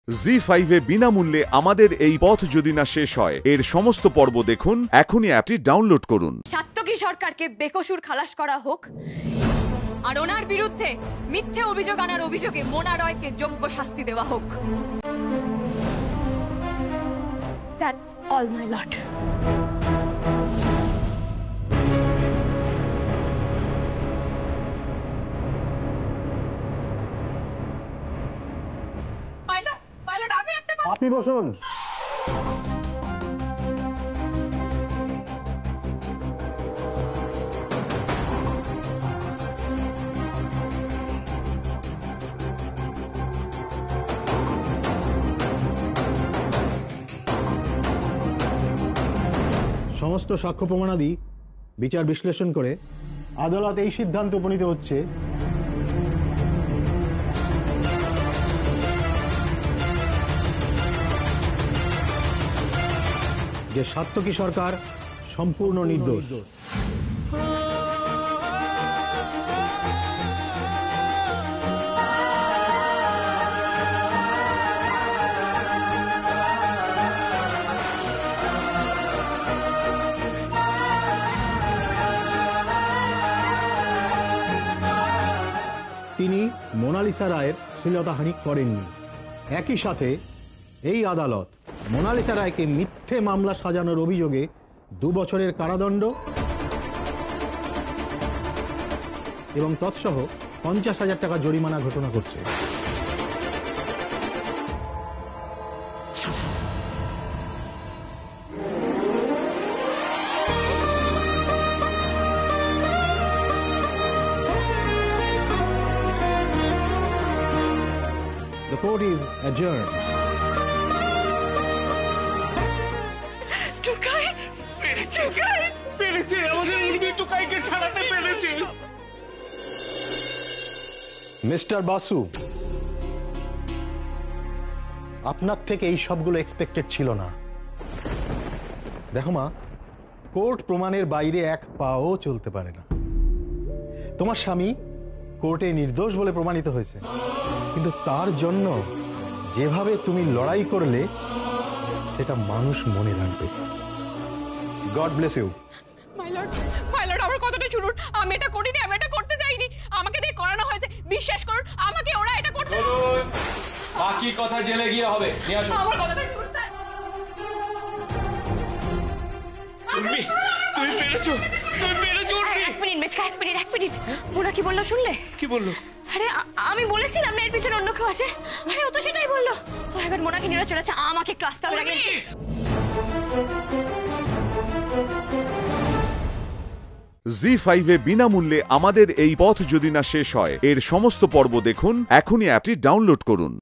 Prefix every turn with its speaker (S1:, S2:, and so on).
S1: জি5 এ বিনামূল্যে আমাদের এই পথ যদি না শেষ হয় এর সমস্ত পর্ব দেখুন। এখনই অ্যাপটি ডাউনলোড করুন।
S2: সাত্তকী সরকারকে বেকসুর খালাস করা হোক আর ওনার বিরুদ্ধে মিথ্যে অভিযোগ আনার অভিযোগে মোনা রয়কে যোগ্য শাস্তি দেওয়া হোক। That's all, my lord.
S3: আপনি বসুন। সমস্ত সাক্ষ্য প্রমাণাদি বিচার বিশ্লেষণ করে আদালত এই সিদ্ধান্ত উপনীত হচ্ছে যে সাত্তকী সরকার সম্পূর্ণ নির্দোষ। তিনি মোনালিসা রায়ের শ্লীলতাহানি করেননি। একই সাথে এই আদালত মোনালিসা রায়কে মিথ্যে মামলা সাজানোর অভিযোগে 2 বছরের কারাদণ্ড এবং তৎসহ 50,000 টাকা জরিমানা ঘোষণা করছে। The court is adjourned. Mister Basu, আপনার থেকে এই সবগুলো এক্সপেক্টেড ছিল না। দেখো মা, কোর্ট প্রমাণের বাইরে এক পাও চলতে পারে না। তোমার স্বামী কোর্টে নির্দোষ বলে প্রমাণিত হয়েছে, কিন্তু তার জন্য যেভাবে তুমি লড়াই করলে সেটা মানুষ মনে রাখবে। God bless you.
S2: My lord, আমার কথাটা শুনুন। আমি এটা করিনি, আমি এটা করতে চাইনি। আমাকে দিয়ে করানো হয়েছে। বিশ্বাস করুন, আমাকে ওরা এটা করতে।
S4: বাকি কথা জেলে গিয়ে হবে। নিয়ে আসুন।
S2: আমার কথাটা শুনুন।
S4: তুমি পেরেছো।
S2: এক মিনিট। মোনা কি বললো শুনলে?
S4: কি বললো?
S2: আরে আমি বলেছিলাম না এর পিছনে অন্য কেউ আছে। আরে ও তো সেটাই বললো। ও এখন মোনাকে নিয়ে চলেছে। আমাকে একটু আসতে হবে।
S1: জি5 এ বিনামূল্যে আমাদের এই পথ যদি না শেষ হয় এর সমস্ত পর্ব দেখুন। এখনই অ্যাপটি ডাউনলোড করুন।